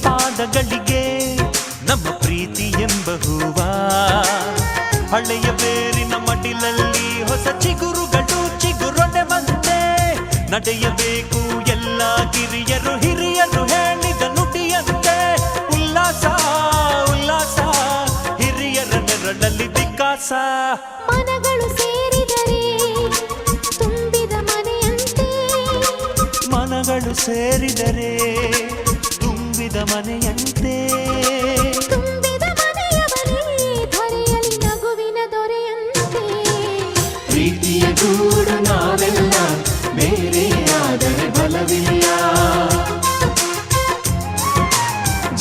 ಪಾದಗಳಿಗೆ ನಮ್ಮ ಪ್ರೀತಿ ಎಂಬ ಹೂವ. ಹಳೆಯ ಬೇರಿನ ಮಡಿಲಲ್ಲಿ ಹೊಸ ಚಿಗುರುಗಳು ಚಿಗುರೊಡೆ ಬಂತೆ. ನಡೆಯಬೇಕು ಎಲ್ಲ ಕಿರಿಯರು ಹಿರಿಯರು ಹೇಳಿದ ನುಡಿಯಂತೆ. ಉಲ್ಲಾಸ ಉಲ್ಲಾಸ ಹಿರಿಯರ ನೆರಳಲ್ಲಿ ವಿಕಾಸ. ಮನಗಳು ಸೇರಿದರೆ ತುಂಬಿದ ಮನೆಯಂತೆ. ಮನಗಳು ಸೇರಿದರೆ ತುಂಬಿದ ಮನೆಯಂತೆ. ತುಂಬಿದ ಮನೆಯವನೇ ಧರೆಯಲ್ಲಿ ನಗುವಿನ ದೊರೆಯಂತೆ. ಪ್ರೀತಿಯ ಗೂಡು ನಾವೆಲ್ಲ ಬೇರೆಯಾದರೆ ಬಲವಿಲ್ಲ.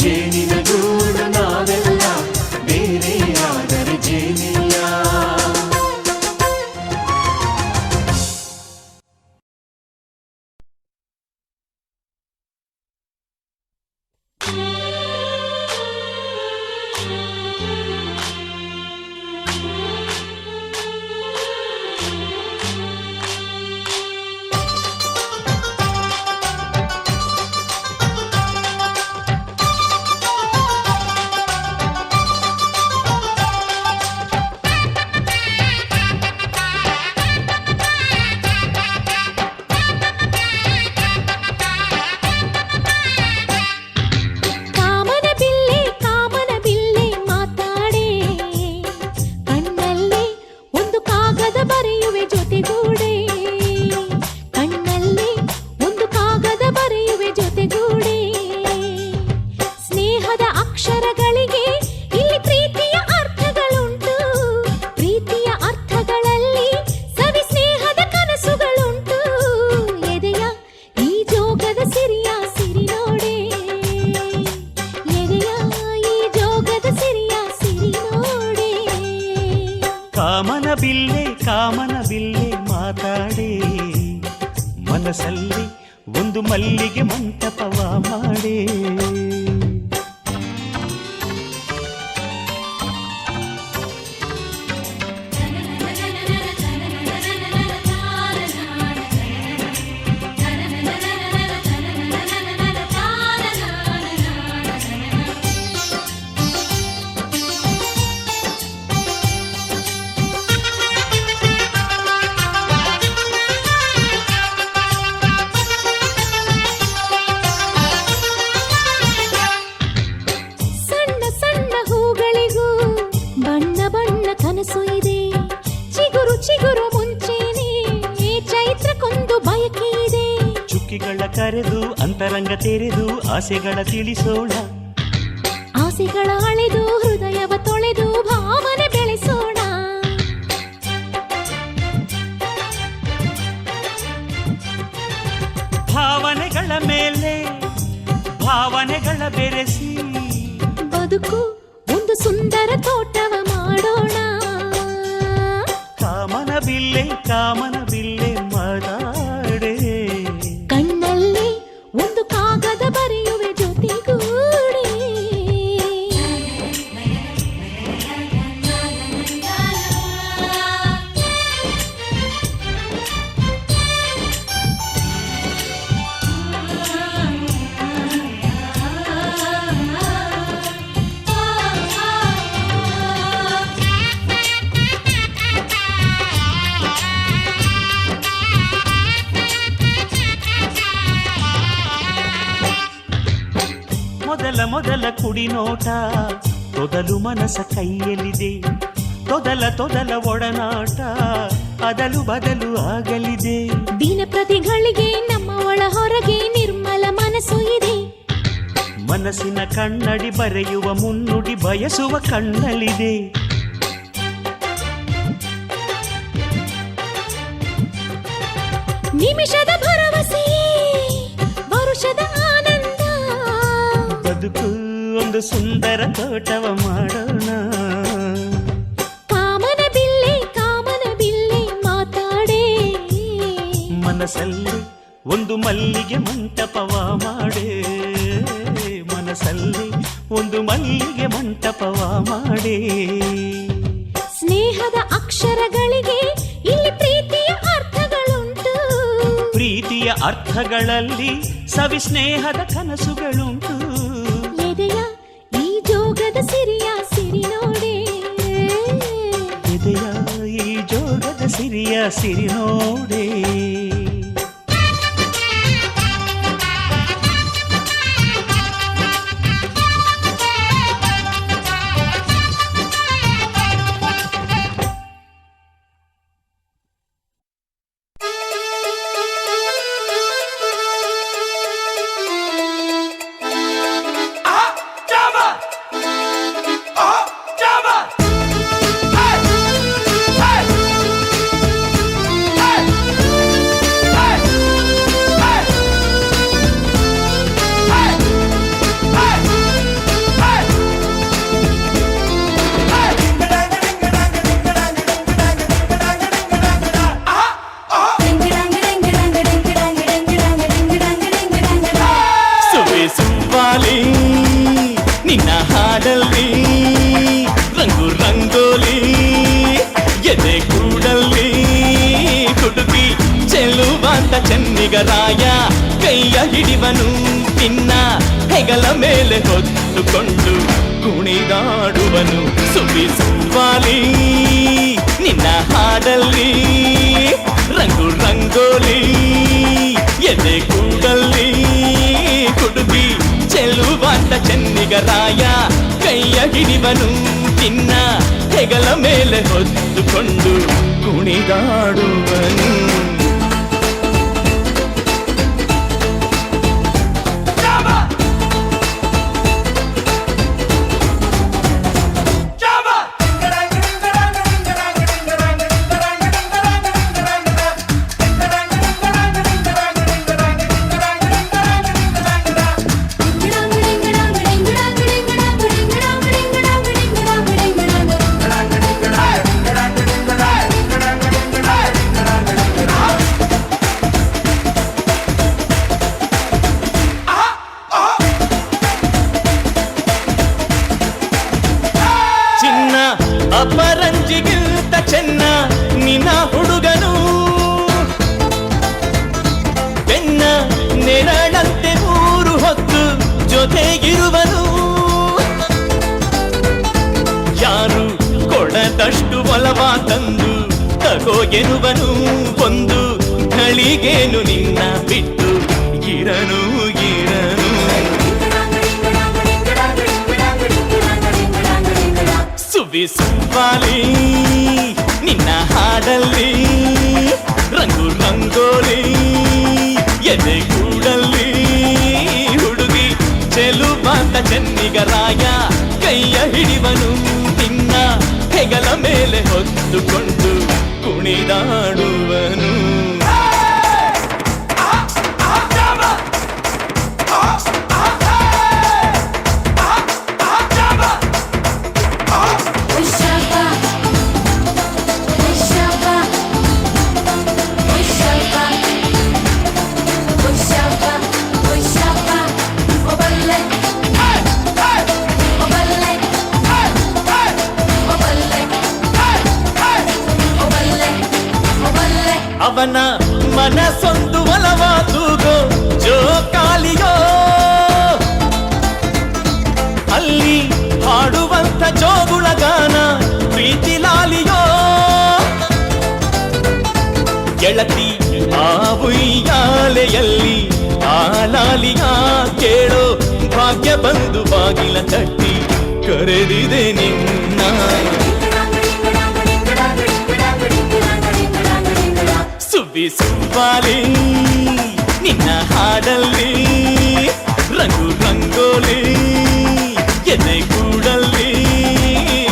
ಜೇನಿನ ಗೂಡು ನಾವೆಲ್ಲ ಬೇರೆಯಾದರೆ ಜೇನಿಲ್ಲ. ಕಾಮನಬಿಲ್ಲೆ ಮಾತಾಡೆ ಮನಸ್ಸಲ್ಲಿ ಒಂದು ಮಲ್ಲಿಗೆ ಮಂಟಪವ ಮಾಡೆ. ಚುಕ್ಕಿಗಳ ಕರೆದು ಅಂತರಂಗ ತೆರೆದು ಆಸೆಗಳ ತಿಳಿಸೋಣ. ಆಸೆಗಳ ಅಳೆದು ಹೃದಯವ ತೊಳೆದು ಭಾವನೆ ಬೆಳೆಸೋಣ. ಭಾವನೆಗಳ ಮೇಲೆ ಭಾವನೆಗಳ ಬೆರೆಸಿ ಬದುಕು ಒಂದು ಸುಂದರ ತೋಟವ ಮಾಡೋಣ. ಕಾಮನಬಿಲ್ಲೆ ಕಾಮನಬಿಲ್ಲೆ ಮಾತಾಡೆ ಕಣ್ಣಲ್ಲಿ ಒಂದು ಕಾಗದ ಬರೆಯುವೆ ಜೊತೆಗೂಡಿ. ಮೊದಲ ಮೊದಲ ಕುಡಿನೋಟ ತೊದಲು ಮನಸ ಕೈಯಲ್ಲಿದೆ. ತೊದಲ ತೊದಲ ಒಡನಾಟ ಅದಲು ಬದಲು ಆಗಲಿದೆ. ದಿನ ಪ್ರತಿಗಳಿಗೆ ನಮ್ಮ ಒಳ ಹೊರಗೆ ನಿರ್ಮಲ ಮನಸ್ಸು ಇದೆ. ಮನಸ್ಸಿನ ಕಣ್ಣಡಿ ಬರೆಯುವ ಮುನ್ನುಡಿ ಬಯಸುವ ಕಣ್ಣಲ್ಲಿದೆ. ನಿಮಿಷದ ಭರವಸೆ ವರುಷದ ಆನಂದ. ಬದುಕು ಒಂದು ಸುಂದರ ತೋಟವ ಮಾಡೋಣ. ಕಾಮನಬಿಲ್ಲೆ ಮಾತಾಡೆ ಮನಸ್ಸಲ್ಲಿ ಒಂದು ಮಲ್ಲಿಗೆ ಮಂಟಪವ ಮಾಡೆ. ಮನಸ್ಸಲ್ಲಿ ಒಂದು ಮಲ್ಲಿಗೆ ಮಂಟಪವ ಮಾಡೆ. ಸ್ನೇಹದ ಅಕ್ಷರಗಳಿಗೆ ಇಲ್ಲಿ ಪ್ರೀತಿಯ ಅರ್ಥಗಳುಂಟು. ಪ್ರೀತಿಯ ಅರ್ಥಗಳಲ್ಲಿ ಸವಿ ಸ್ನೇಹದ ಕನಸುಗಳುಂಟು. ಸಿರಿ ನೋಡೆ ನಿನ್ನ ಹಾಡಲ್ಲಿ ರಂಗು ರಂಗೋಲಿ ಎದೆ ಕೂಡಲ್ಲಿ ಹುಡುಗಿ ಚೆಲುವಾಂತ ಚೆನ್ನಿಗರಾಯ ಕೈಯ ಹಿಡಿವನು ನಿನ್ನ ಹೆಗಲ ಮೇಲೆ ಹೊತ್ತುಕೊಂಡು ಕುಣಿದಾಡುವನು ಸುವಿ ಸುವಾಲಿ ನಿನ್ನ ಹಾಡಲ್ಲಿ ರಂಗು ರಂಗೋಲಿ ಎದೆ ಕೂಡಲ್ಲಿ ಹುಡುಗಿ ಚೆಲುವಾಂತ ಚೆನ್ನಿಗರಾಯ ಕೈಯ ಹಿಡಿವನು ನಿನ್ನ ಹೆಗಲ ಮೇಲೆ ಹೊತ್ತುಕೊಂಡು ಕುಣಿದಾಡುವನು ಅಪರಂಜಿಗಿಂತ ಚೆನ್ನ ನಿನ್ನ ಹುಡುಗನು ಬೆನ್ನ ನೆರಳಂತೆ ಮೂರು ಹೊತ್ತು ಜೊತೆಗಿರುವನು ಯಾರು ಕೊಡದಷ್ಟು ಒಲವ ತಂದು ತಗೋ ಎನ್ನುವನು ಒಂದು ಘಳಿಗೇನು ನಿನ್ನ ಬಿಟ್ಟು ಇರನು ಇರನು ಸುವಿ ಸುವಾಲಿ ನಿನ್ನ ಹಾಡಲ್ಲಿ ರಂಗು ರಂಗೋಲಿ ಎದೆ ಕೂಡಲ್ಲಿ ಹುಡುಗಿ ಚೆಲುವಾಂತ ಚೆನ್ನಿಗರಾಯ ಕೈಯ ಹಿಡಿವನು ನಿನ್ನ ಹೆಗಲ ಮೇಲೆ ಹೊತ್ತುಕೊಂಡು ಕುಣಿದಾಡುವನು ಅವನ ಮನಸೊಂದು ಒಲವ ತೂಗೋ ಜೋಕಾಲಿಯೋ ಅಲ್ಲಿ ಹಾಡುವಂತ ಜೋಗುಳಗಾನ ಪ್ರೀತಿ ಲಾಲಿಯೋ ಗೆಳತಿ ಆ ಉಯ್ಯಾಲೆಯಲ್ಲಿ ಆ ಲಾಲಿಯ ಕೇಳೋ ಭಾಗ್ಯ ಬಂದು ಬಾಗಿಲ ತಟ್ಟಿ ಕರೆದಿದೆ ನಿನ್ನ ಸುವಿ ಸುವಾಲಿ ನಿನ್ನ ಹಾಡಲ್ಲಿ ರಂಗು ರಂಗೋಲಿ ಎದೆ ಕೂಡಲ್ಲಿ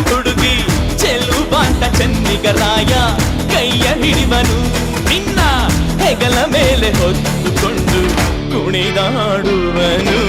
ಹುಡುಗಿ ಚೆಲುವಾಂತ ಚೆನ್ನಿಗರಾಯ ಕೈಯ ಹಿಡಿವನು ನಿನ್ನ ಹೆಗಲ ಮೇಲೆ ಹೊತ್ತುಕೊಂಡು ಕುಣಿದಾಡುವನು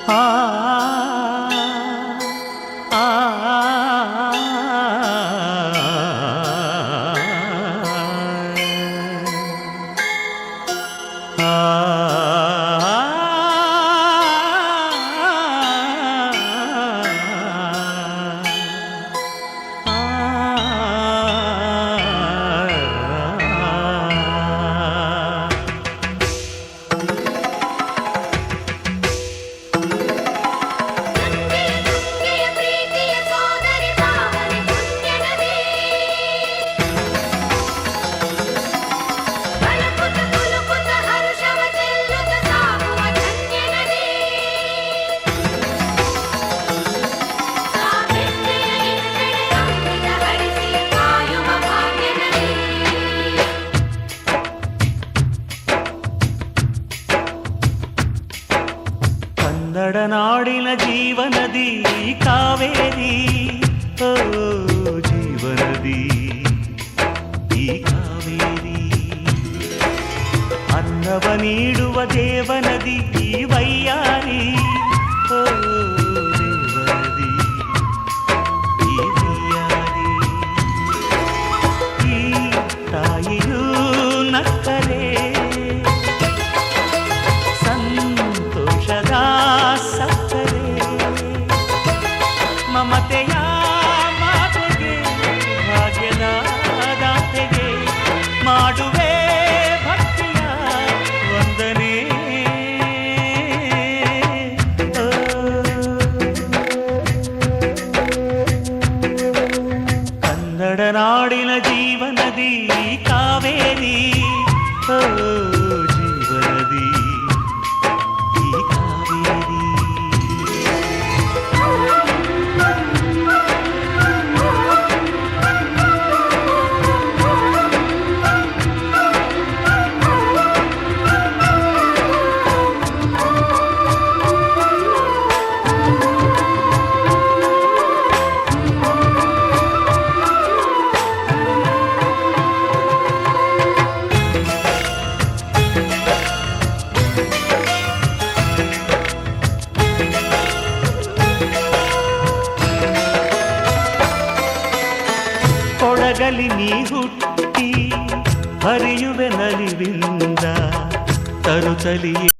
ಆ ಆ ಕನ್ನಡ ನಾಡಿನ ಜೀವನದಿ ಕಾವೇರಿ, ಓ ಜೀವನದಿ ಈ ಕಾವೇರಿ, ಅನ್ನವ ನೀಡುವ ದೇವನದಿ ಈ ವೈಯಾರಿ, ಓ ದೇವನದಿ ಈ ವೈಯಾರಿ, ಈ ತಾಯಿಯೂ ನಕ್ಕರೆ ಸಂತೋಷದ ಸಕ್ಕರೆ, ಮಮತೆಯ ಮಾತೆಗೆ ಭಾಗ್ಯದ ದಾತೆಗೆ ಮಾಡುವೆ ಭಕ್ತಿಯ ವಂದನೆ. ಕನ್ನಡ ನಾಡಿನ ಜೀವನದಿ ಕಾವೇರಿ, ಓ ಜೀವನದಿ ಈ ಕಾವೇರಿ. ಕೊಡಗಲಿ ನೀ ಹುಟ್ಟಿ ಹರಿಯುವೆ ನಲಿವಿಂದ ತರುತ್ತಲಿಯೇ